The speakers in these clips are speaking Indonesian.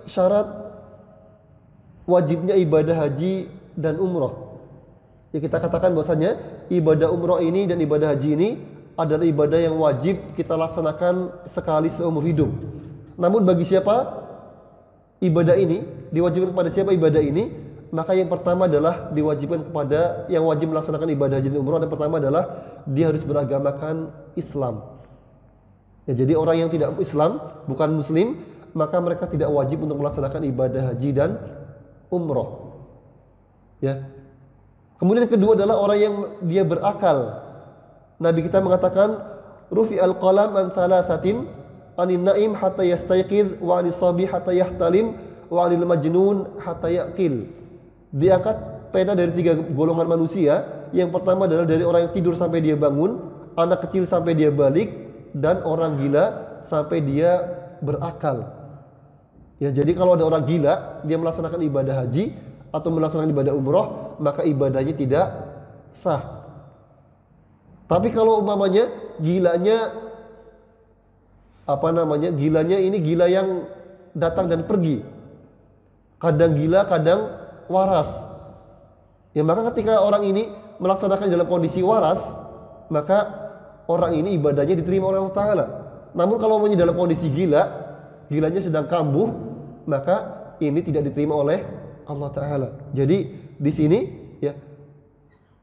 syarat wajibnya ibadah haji dan umroh. Ya, kita katakan bahwasanya ibadah umroh ini dan ibadah haji ini adalah ibadah yang wajib kita laksanakan sekali seumur hidup. Namun bagi siapa ibadah ini diwajibkan kepada siapa ibadah ini, maka yang pertama adalah diwajibkan kepada yang wajib melaksanakan ibadah haji dan umroh. Yang pertama adalah dia harus beragamakan Islam. Ya, jadi orang yang tidak Islam, bukan Muslim, maka mereka tidak wajib untuk melaksanakan ibadah haji dan umroh. Ya. Kemudian yang kedua adalah orang yang dia berakal. Nabi kita mengatakan, rufi al-qalam an salasatin, anin naim hatta yastayqidh, wa anis sabi hatta yahtalim, wa anil majnun hatta yaqil. Diangkat pena dari 3 golongan manusia. Yang pertama adalah dari orang yang tidur sampai dia bangun, anak kecil sampai dia balik, dan orang gila sampai dia berakal. Ya, jadi kalau ada orang gila, dia melaksanakan ibadah haji atau melaksanakan ibadah umroh, maka ibadahnya tidak sah. Tapi kalau umpamanya gilanya gilanya ini gila yang datang dan pergi, kadang gila kadang waras, ya maka ketika orang ini melaksanakan dalam kondisi waras, maka orang ini ibadahnya diterima oleh Allah Ta'ala. Namun kalau dalam kondisi gilanya sedang kambuh, maka ini tidak diterima oleh Allah Ta'ala. Jadi di sini ya,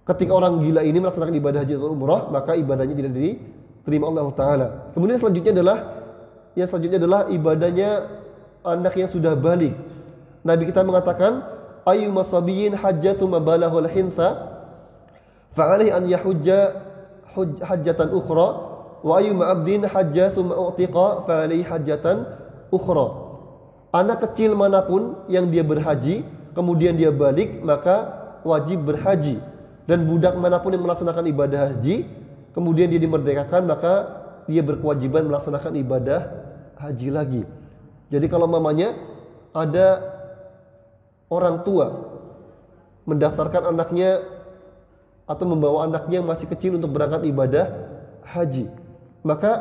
ketika orang gila ini melaksanakan ibadah haji atau umrah, maka ibadahnya tidak diterima oleh Allah Ta'ala. Kemudian selanjutnya adalah ibadahnya anak yang sudah balik. Nabi kita mengatakan, ayu masabiyin hajjah thumma balahul hinsa fa'alaihi an yahujja hajjatan ukhra, wa ayu ma'abdin hajjah thumma u'tiqa fa'alaihi hajjatan ukhra. Anak kecil manapun yang dia berhaji kemudian dia balik, maka wajib berhaji. Dan budak manapun yang melaksanakan ibadah haji kemudian dia dimerdekakan, maka dia berkewajiban melaksanakan ibadah haji lagi. Jadi kalau mamanya ada orang tua mendaftarkan anaknya atau membawa anaknya yang masih kecil untuk berangkat ibadah haji, maka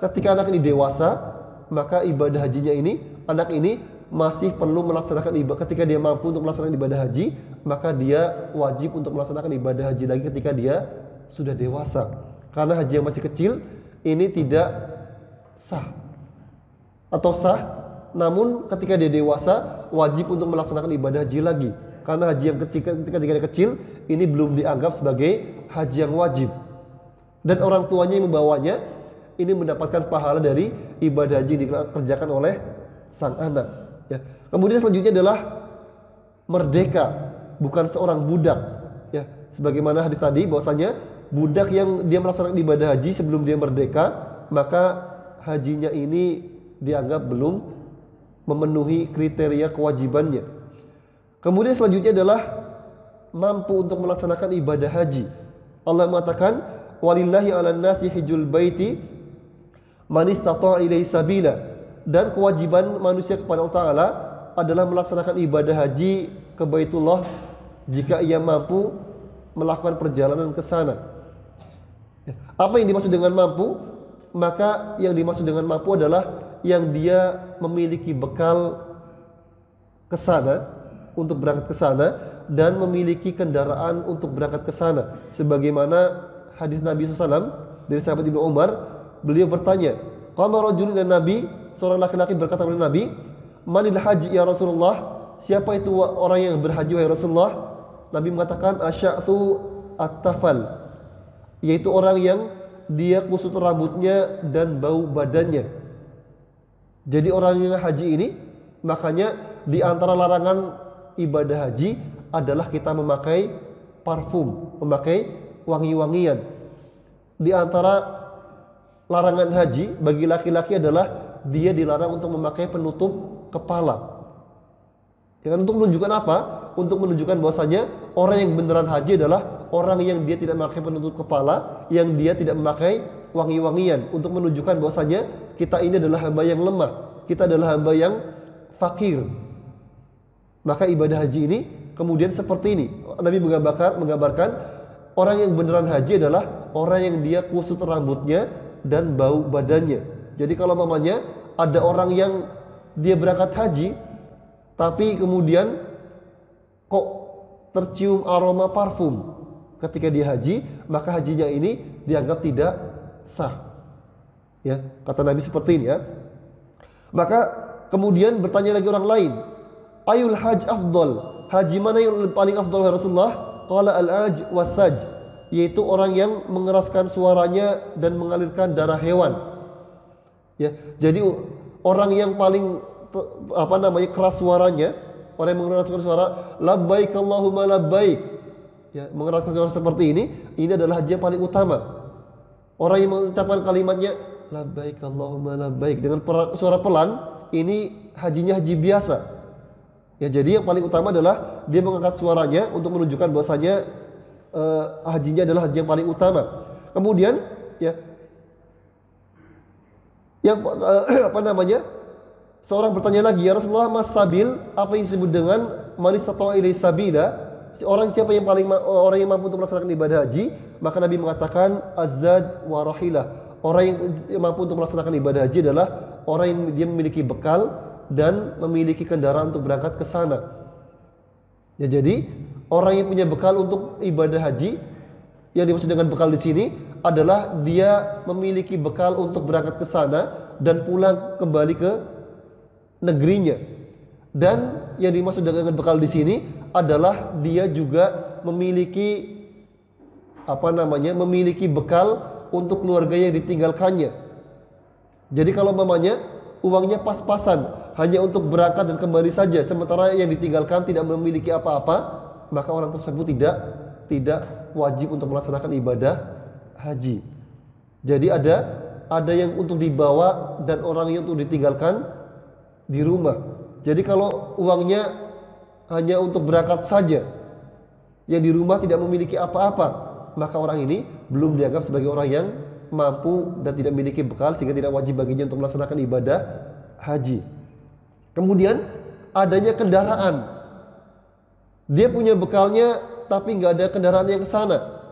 ketika anak ini dewasa, maka ibadah hajinya ini, anak ini masih perlu melaksanakan ibadah. Ketika dia mampu untuk melaksanakan ibadah haji, maka dia wajib untuk melaksanakan ibadah haji lagi ketika dia sudah dewasa. Karena haji yang masih kecil ini tidak sah, atau sah, namun ketika dia dewasa wajib untuk melaksanakan ibadah haji lagi. Karena haji yang kecil, ketika dia kecil ini belum dianggap sebagai haji yang wajib. Dan orang tuanya yang membawanya ini mendapatkan pahala dari ibadah haji yang dikerjakan oleh sang anak. Ya. Kemudian selanjutnya adalah merdeka, bukan seorang budak. Ya, sebagaimana hadis tadi bahwasanya budak yang dia melaksanakan ibadah haji sebelum dia merdeka, maka hajinya ini dianggap belum memenuhi kriteria kewajibannya. Kemudian selanjutnya adalah mampu untuk melaksanakan ibadah haji. Allah mengatakan, walillahi 'alan nasi hijjul baiti man istata'a ilaihi sabila. Dan kewajiban manusia kepada Allah Ta'ala adalah melaksanakan ibadah haji ke Baitullah jika ia mampu melakukan perjalanan ke sana. Apa yang dimaksud dengan mampu? Maka yang dimaksud dengan mampu adalah yang dia memiliki bekal ke sana, untuk berangkat ke sana, dan memiliki kendaraan untuk berangkat ke sana. Sebagaimana hadis Nabi SAW dari sahabat Ibnu Umar, beliau bertanya, qama rajulun dan Nabi, seorang laki-laki berkata kepada Nabi, manil haji ya Rasulullah, siapa itu orang yang berhaji wahai Rasulullah? Nabi mengatakan, asya'tu at-tafal, yaitu orang yang dia kusut rambutnya dan bau badannya. Jadi orang yang haji ini, makanya di antara larangan ibadah haji adalah kita memakai parfum, memakai wangi-wangian. Di antara larangan haji bagi laki-laki adalah dia dilarang untuk memakai penutup kepala. Ya kan, untuk menunjukkan apa? Untuk menunjukkan bahwasanya orang yang beneran haji adalah orang yang dia tidak memakai penutup kepala, yang dia tidak memakai wangi-wangian, untuk menunjukkan bahwasanya kita ini adalah hamba yang lemah, kita adalah hamba yang fakir. Maka ibadah haji ini kemudian seperti ini. Nabi menggambarkan orang yang beneran haji adalah orang yang dia kusut rambutnya dan bau badannya. Jadi kalau mamanya ada orang yang dia berangkat haji tapi kemudian kok tercium aroma parfum ketika dia haji, maka hajinya ini dianggap tidak sah. Ya, kata Nabi seperti ini ya. Maka kemudian bertanya lagi orang lain, ayul hajj afdal? Haji mana yang paling afdal ya Rasulullah? Qala al-aj wasaj, yaitu orang yang mengeraskan suaranya dan mengalirkan darah hewan. Ya, jadi orang yang paling keras suaranya, orang yang mengeraskan suara labbaik Allahumma labbaik, ya, mengeraskan suara seperti ini adalah haji yang paling utama. Orang yang mengucapkan kalimatnya labbaik Allahumma labbaik dengan suara pelan, ini hajinya haji biasa. Ya, jadi yang paling utama adalah dia mengangkat suaranya untuk menunjukkan bahwasanya hajinya adalah haji yang paling utama. Kemudian ya, yang seorang bertanya lagi, ya Rasulullah, mas sabil, apa yang disebut dengan manis atau ilai sabila? Orang siapa yang orang yang mampu untuk melaksanakan ibadah haji? Maka Nabi mengatakan azad wa rahilah. Orang yang mampu untuk melaksanakan ibadah haji adalah orang yang dia memiliki bekal dan memiliki kendaraan untuk berangkat ke sana. Ya, jadi orang yang punya bekal untuk ibadah haji, yang dimaksud dengan bekal di sini adalah dia memiliki bekal untuk berangkat ke sana dan pulang kembali ke negerinya. Dan yang dimaksud dengan bekal di sini adalah dia juga memiliki memiliki bekal untuk keluarga yang ditinggalkannya. Jadi kalau mamanya uangnya pas-pasan hanya untuk berangkat dan kembali saja, sementara yang ditinggalkan tidak memiliki apa-apa, maka orang tersebut tidak wajib untuk melaksanakan ibadah haji. Jadi ada yang untuk dibawa dan orang yang untuk ditinggalkan di rumah. Jadi kalau uangnya hanya untuk berangkat saja, yang di rumah tidak memiliki apa-apa, maka orang ini belum dianggap sebagai orang yang mampu dan tidak memiliki bekal, sehingga tidak wajib baginya untuk melaksanakan ibadah haji. Kemudian adanya kendaraan, dia punya bekalnya tapi nggak ada kendaraan yang ke sana,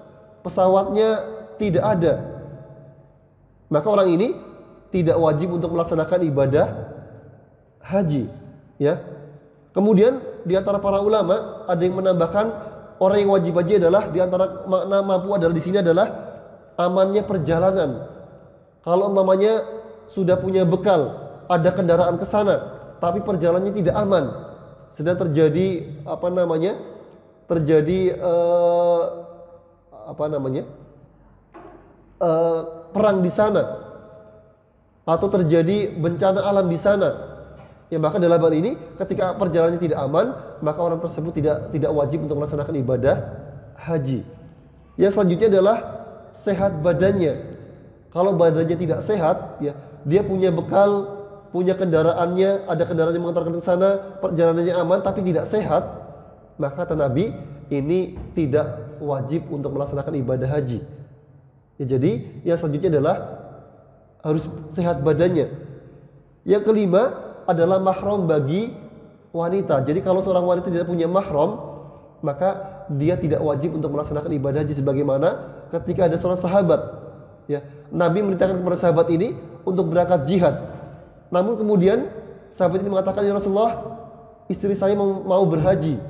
pesawatnya tidak ada, maka orang ini tidak wajib untuk melaksanakan ibadah haji. Ya. Kemudian di antara para ulama ada yang menambahkan orang yang wajib haji adalah, di antara makna mampu adalah di sini adalah amannya perjalanan. Kalau umpamanya sudah punya bekal, ada kendaraan ke sana, tapi perjalanannya tidak aman, sedang terjadi perang di sana, atau terjadi bencana alam di sana, ya, maka dalam hal ini ketika perjalanannya tidak aman, maka orang tersebut tidak wajib untuk melaksanakan ibadah haji. Yang selanjutnya adalah sehat badannya. Kalau badannya tidak sehat, ya, dia punya bekal, punya kendaraannya, ada kendaraan yang mengantarkan ke sana, perjalanannya aman tapi tidak sehat, maka kata Nabi ini tidak wajib untuk melaksanakan ibadah haji. Ya, jadi yang selanjutnya adalah harus sehat badannya. Yang kelima adalah mahram bagi wanita. Jadi kalau seorang wanita tidak punya mahram, maka dia tidak wajib untuk melaksanakan ibadah haji, sebagaimana ketika ada seorang sahabat, ya, Nabi memerintahkan kepada sahabat ini untuk berangkat jihad. Namun kemudian sahabat ini mengatakan, ya Rasulullah, istri saya mau berhaji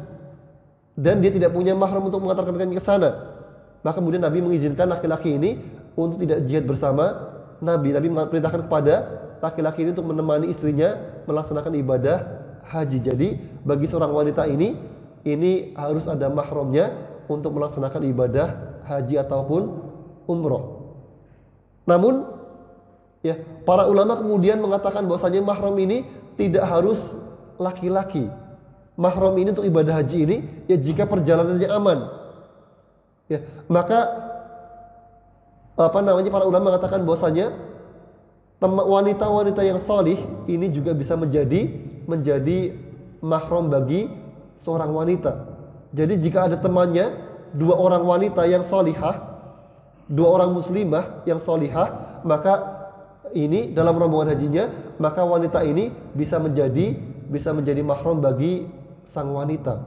dan dia tidak punya mahram untuk mengantarkan ke sana. Maka kemudian Nabi mengizinkan laki-laki ini untuk tidak jihad bersama Nabi. Nabi memerintahkan kepada laki-laki ini untuk menemani istrinya melaksanakan ibadah haji. Jadi bagi seorang wanita ini harus ada mahramnya untuk melaksanakan ibadah haji ataupun umroh. Namun, ya, para ulama kemudian mengatakan bahwasanya mahram ini tidak harus laki-laki. Mahram ini untuk ibadah haji ini, ya, jika perjalanannya aman, ya, maka para ulama mengatakan bahwasanya wanita-wanita yang salih ini juga bisa menjadi mahram bagi seorang wanita. Jadi jika ada temannya, dua orang wanita yang salihah, dua orang muslimah yang salihah, maka ini dalam rombongan hajinya, maka wanita ini bisa menjadi mahram bagi sang wanita.